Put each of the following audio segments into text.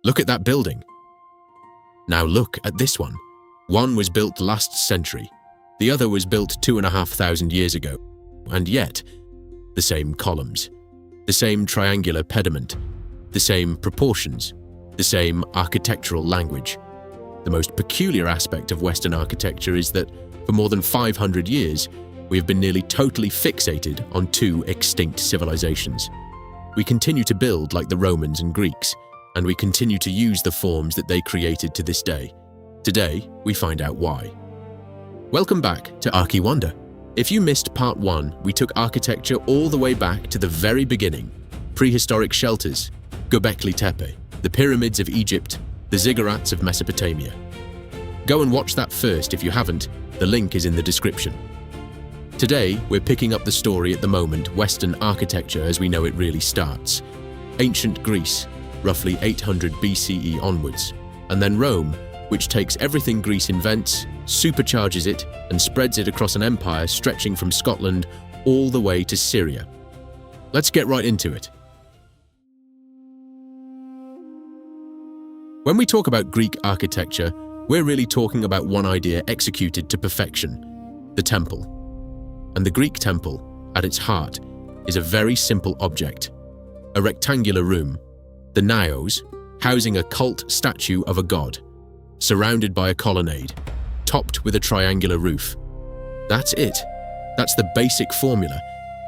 Look at that building. Now look at this one. One was built last century. The other was built 2,500 years ago. And yet, the same columns, the same triangular pediment, the same proportions, the same architectural language. The most peculiar aspect of Western architecture is that, for more than 500 years, we have been nearly totally fixated on two extinct civilizations. We continue to build like the Romans and Greeks, and we continue to use the forms that they created to this day. Today, we find out why. Welcome back to ArchiWonder. If you missed part 1, we took architecture all the way back to the very beginning. Prehistoric shelters, Göbekli Tepe, the pyramids of Egypt, the ziggurats of Mesopotamia. Go and watch that first if you haven't, the link is in the description. Today, we're picking up the story at the moment Western architecture as we know it really starts. Ancient Greece, roughly 800 BCE onwards, and then Rome, which takes everything Greece invents, supercharges it, and spreads it across an empire stretching from Scotland all the way to Syria. Let's get right into it. When we talk about Greek architecture, we're really talking about one idea executed to perfection: the temple. And the Greek temple, at its heart, is a very simple object: a rectangular room, the naos, housing a cult statue of a god, surrounded by a colonnade, topped with a triangular roof. That's it. That's the basic formula,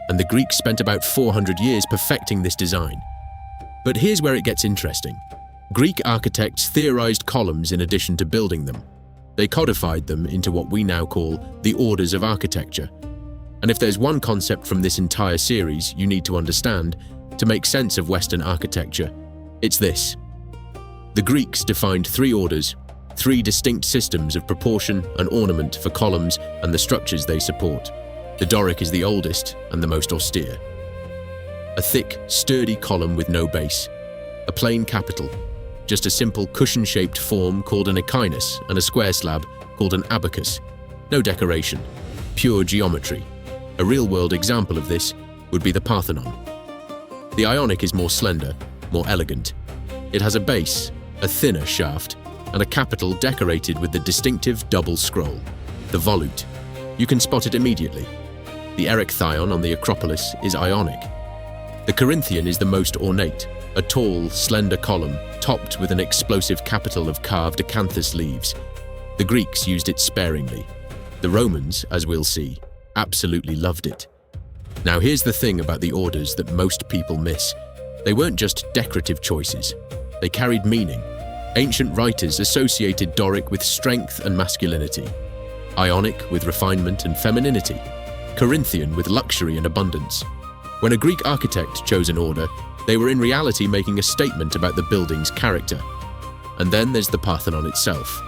and the Greeks spent about 400 years perfecting this design. But here's where it gets interesting. Greek architects theorized columns in addition to building them. They codified them into what we now call the orders of architecture. And if there's one concept from this entire series you need to understand to make sense of Western architecture, it's this. The Greeks defined 3 orders, 3 distinct systems of proportion and ornament for columns and the structures they support. The Doric is the oldest and the most austere. A thick, sturdy column with no base. A plain capital, just a simple cushion-shaped form called an echinus and a square slab called an abacus. No decoration, pure geometry. A real-world example of this would be the Parthenon. The Ionic is more slender, more elegant. It has a base, a thinner shaft, and a capital decorated with the distinctive double scroll, the volute. You can spot it immediately. The Erechtheion on the Acropolis is Ionic. The Corinthian is the most ornate, a tall, slender column topped with an explosive capital of carved acanthus leaves. The Greeks used it sparingly. The Romans, as we'll see, absolutely loved it. Now here's the thing about the orders that most people miss. They weren't just decorative choices. They carried meaning. Ancient writers associated Doric with strength and masculinity, Ionic with refinement and femininity, Corinthian with luxury and abundance. When a Greek architect chose an order, they were in reality making a statement about the building's character. And then there's the Parthenon itself,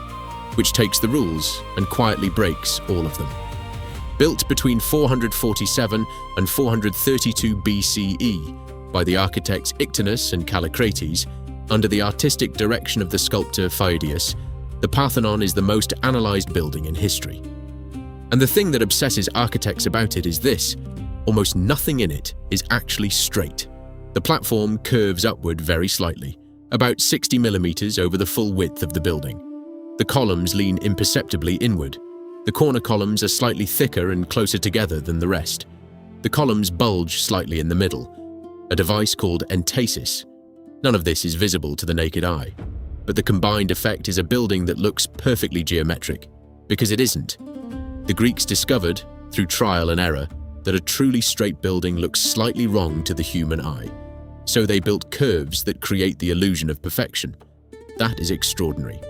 which takes the rules and quietly breaks all of them. Built between 447 and 432 BCE by the architects Ictinus and Callicrates, under the artistic direction of the sculptor Phidias, the Parthenon is the most analyzed building in history. And the thing that obsesses architects about it is this: almost nothing in it is actually straight. The platform curves upward very slightly, about 60 millimeters over the full width of the building. The columns lean imperceptibly inward. The corner columns are slightly thicker and closer together than the rest. The columns bulge slightly in the middle, a device called entasis. None of this is visible to the naked eye, but the combined effect is a building that looks perfectly geometric, because it isn't. The Greeks discovered, through trial and error, that a truly straight building looks slightly wrong to the human eye. So they built curves that create the illusion of perfection. That is extraordinary.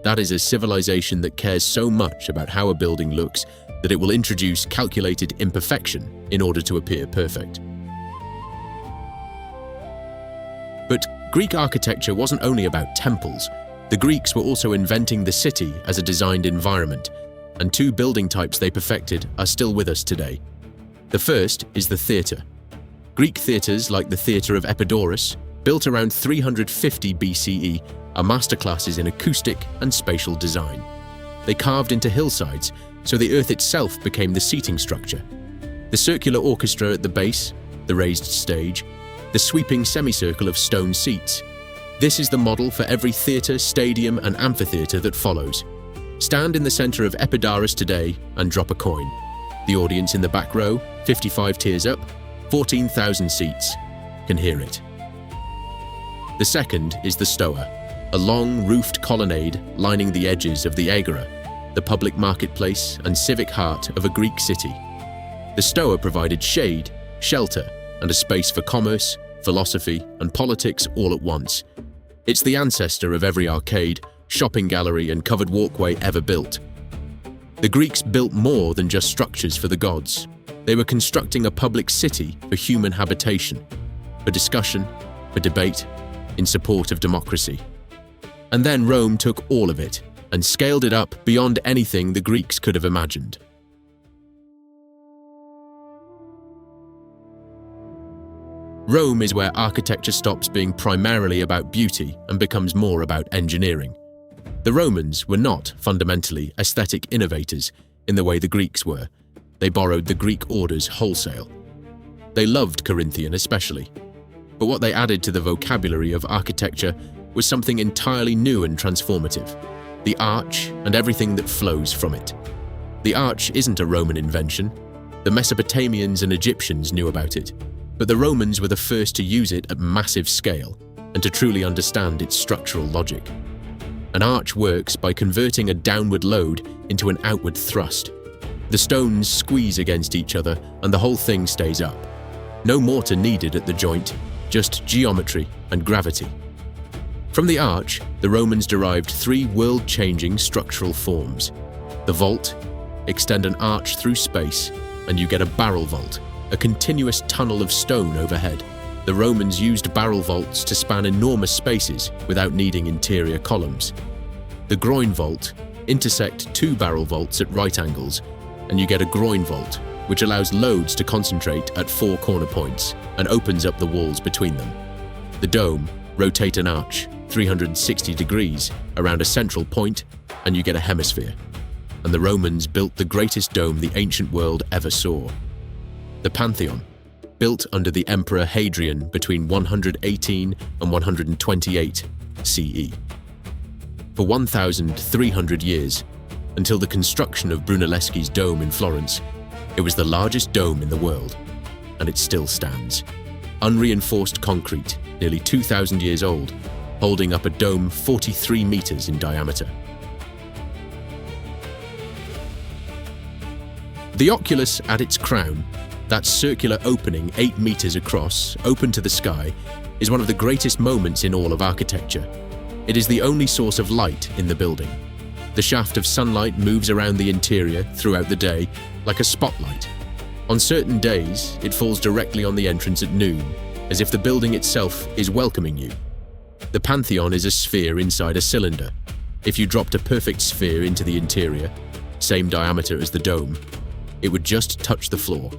That is a civilization that cares so much about how a building looks that it will introduce calculated imperfection in order to appear perfect. But Greek architecture wasn't only about temples. The Greeks were also inventing the city as a designed environment, and 2 building types they perfected are still with us today. The first is the theatre. Greek theatres like the Theatre of Epidaurus, built around 350 BCE, are masterclasses in acoustic and spatial design. They carved into hillsides, so the earth itself became the seating structure. The circular orchestra at the base, the raised stage, the sweeping semicircle of stone seats. This is the model for every theatre, stadium, and amphitheatre that follows. Stand in the centre of Epidaurus today and drop a coin. The audience in the back row, 55 tiers up, 14,000 seats, can hear it. The second is the Stoa, a long roofed colonnade lining the edges of the Agora, the public marketplace and civic heart of a Greek city. The Stoa provided shade, shelter, and a space for commerce, philosophy, and politics all at once. It's the ancestor of every arcade, shopping gallery, and covered walkway ever built. The Greeks built more than just structures for the gods. They were constructing a public city for human habitation, for discussion, for debate, in support of democracy. And then Rome took all of it and scaled it up beyond anything the Greeks could have imagined. Rome is where architecture stops being primarily about beauty and becomes more about engineering. The Romans were not fundamentally aesthetic innovators in the way the Greeks were. They borrowed the Greek orders wholesale. They loved Corinthian especially. But what they added to the vocabulary of architecture was something entirely new and transformative: the arch and everything that flows from it. The arch isn't a Roman invention. The Mesopotamians and Egyptians knew about it, but the Romans were the first to use it at massive scale and to truly understand its structural logic. An arch works by converting a downward load into an outward thrust. The stones squeeze against each other and the whole thing stays up. No mortar needed at the joint, just geometry and gravity. From the arch, the Romans derived three world-changing structural forms. The vault, extend an arch through space, and you get a barrel vault, a continuous tunnel of stone overhead. The Romans used barrel vaults to span enormous spaces without needing interior columns. The groin vault, intersect two barrel vaults at right angles, and you get a groin vault, which allows loads to concentrate at four corner points and opens up the walls between them. The dome, rotate an arch 360 degrees around a central point, and you get a hemisphere. And the Romans built the greatest dome the ancient world ever saw. The Pantheon, built under the Emperor Hadrian between 118 and 128 CE. For 1,300 years, until the construction of Brunelleschi's dome in Florence, it was the largest dome in the world, and it still stands. Unreinforced concrete, nearly 2,000 years old, holding up a dome 43 meters in diameter. The oculus at its crown, that circular opening 8 meters across, open to the sky, is one of the greatest moments in all of architecture. It is the only source of light in the building. The shaft of sunlight moves around the interior throughout the day like a spotlight. On certain days, it falls directly on the entrance at noon, as if the building itself is welcoming you. The Pantheon is a sphere inside a cylinder. If you dropped a perfect sphere into the interior, same diameter as the dome, it would just touch the floor.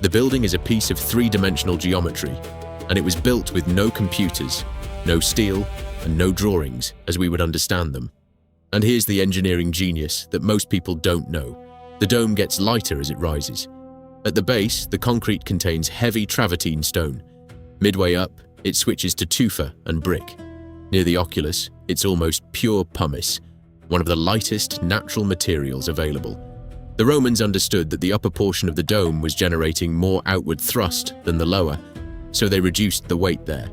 The building is a piece of three-dimensional geometry, and it was built with no computers, no steel, and no drawings as we would understand them. And here's the engineering genius that most people don't know. The dome gets lighter as it rises. At the base, the concrete contains heavy travertine stone. Midway up, it switches to tufa and brick. Near the oculus, it's almost pure pumice, one of the lightest natural materials available. The Romans understood that the upper portion of the dome was generating more outward thrust than the lower, so they reduced the weight there.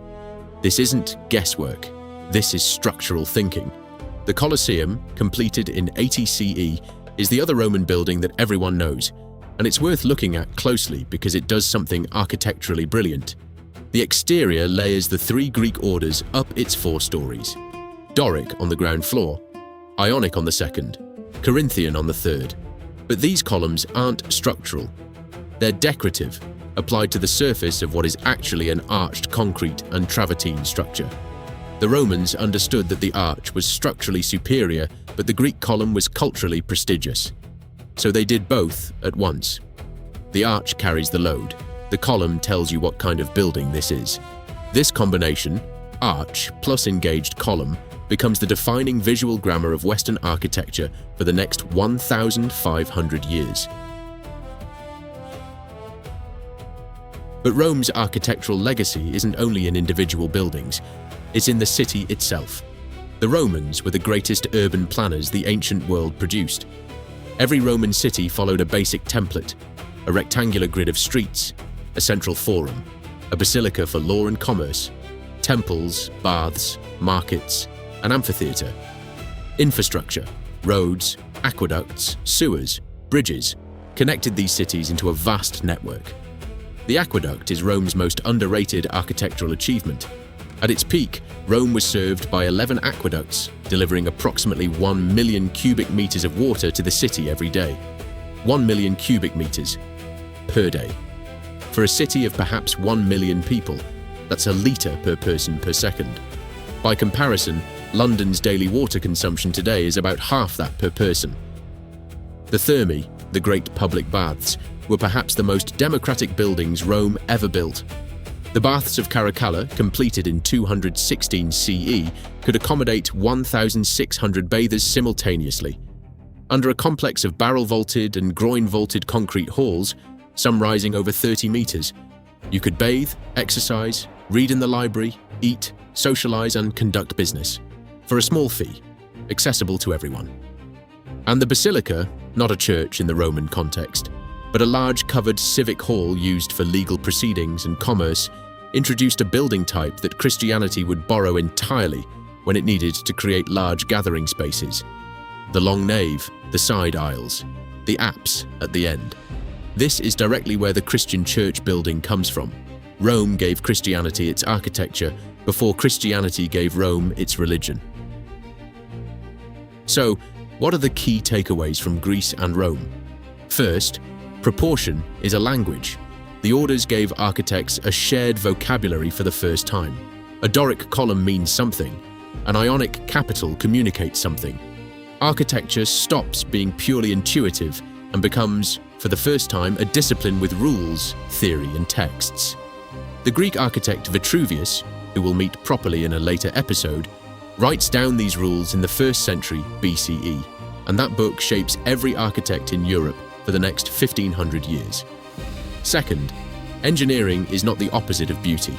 This isn't guesswork, this is structural thinking. The Colosseum, completed in 80 CE, is the other Roman building that everyone knows, and it's worth looking at closely because it does something architecturally brilliant. The exterior layers the three Greek orders up its 4 stories: Doric on the ground floor, Ionic on the second, Corinthian on the third. But these columns aren't structural. They're decorative, applied to the surface of what is actually an arched concrete and travertine structure. The Romans understood that the arch was structurally superior, but the Greek column was culturally prestigious. So they did both at once. The arch carries the load. The column tells you what kind of building this is. This combination, arch plus engaged column, becomes the defining visual grammar of Western architecture for the next 1,500 years. But Rome's architectural legacy isn't only in individual buildings. is in the city itself. The Romans were the greatest urban planners the ancient world produced. Every Roman city followed a basic template: a rectangular grid of streets, a central forum, a basilica for law and commerce, temples, baths, markets, an amphitheatre. Infrastructure, roads, aqueducts, sewers, bridges, connected these cities into a vast network. The aqueduct is Rome's most underrated architectural achievement. At its peak, Rome was served by 11 aqueducts, delivering approximately 1 million cubic meters of water to the city every day. 1 million cubic meters per day. For a city of perhaps 1 million people, that's a litre per person per second. By comparison, London's daily water consumption today is about half that per person. The Thermae, the great public baths, were perhaps the most democratic buildings Rome ever built. The baths of Caracalla, completed in 216 CE, could accommodate 1,600 bathers simultaneously. Under a complex of barrel-vaulted and groin-vaulted concrete halls, some rising over 30 meters, you could bathe, exercise, read in the library, eat, socialize, and conduct business, for a small fee, accessible to everyone. And the basilica, not a church in the Roman context, but a large covered civic hall used for legal proceedings and commerce, introduced a building type that Christianity would borrow entirely when it needed to create large gathering spaces. The long nave, the side aisles, the apse at the end. This is directly where the Christian church building comes from. Rome gave Christianity its architecture before Christianity gave Rome its religion. So, what are the key takeaways from Greece and Rome? First, proportion is a language. The orders gave architects a shared vocabulary for the first time. A Doric column means something. An Ionic capital communicates something. Architecture stops being purely intuitive and becomes, for the first time, a discipline with rules, theory, and texts. The Greek architect Vitruvius, who we'll meet properly in a later episode, writes down these rules in the 1st century BCE, and that book shapes every architect in Europe for the next 1,500 years. Second, engineering is not the opposite of beauty.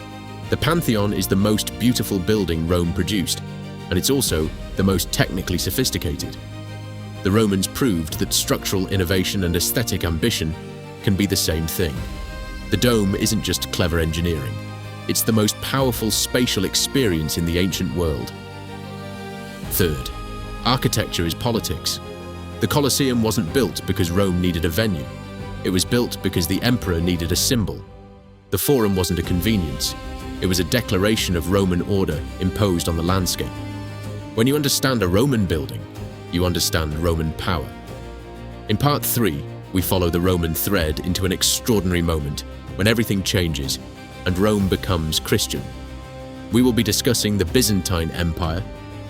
The Pantheon is the most beautiful building Rome produced, and it's also the most technically sophisticated. The Romans proved that structural innovation and aesthetic ambition can be the same thing. The dome isn't just clever engineering. It's the most powerful spatial experience in the ancient world. Third, architecture is politics. The Colosseum wasn't built because Rome needed a venue. It was built because the emperor needed a symbol. The Forum wasn't a convenience. It was a declaration of Roman order imposed on the landscape. When you understand a Roman building, you understand Roman power. In part 3, we follow the Roman thread into an extraordinary moment when everything changes and Rome becomes Christian. We will be discussing the Byzantine Empire,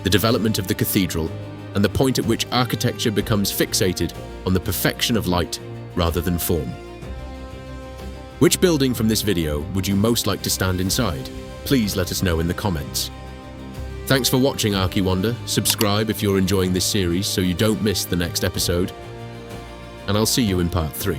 the development of the cathedral, and the point at which architecture becomes fixated on the perfection of light rather than form. Which building from this video would you most like to stand inside? Please let us know in the comments. Thanks for watching ArchiWonder. Subscribe if you're enjoying this series so you don't miss the next episode. And I'll see you in part 3.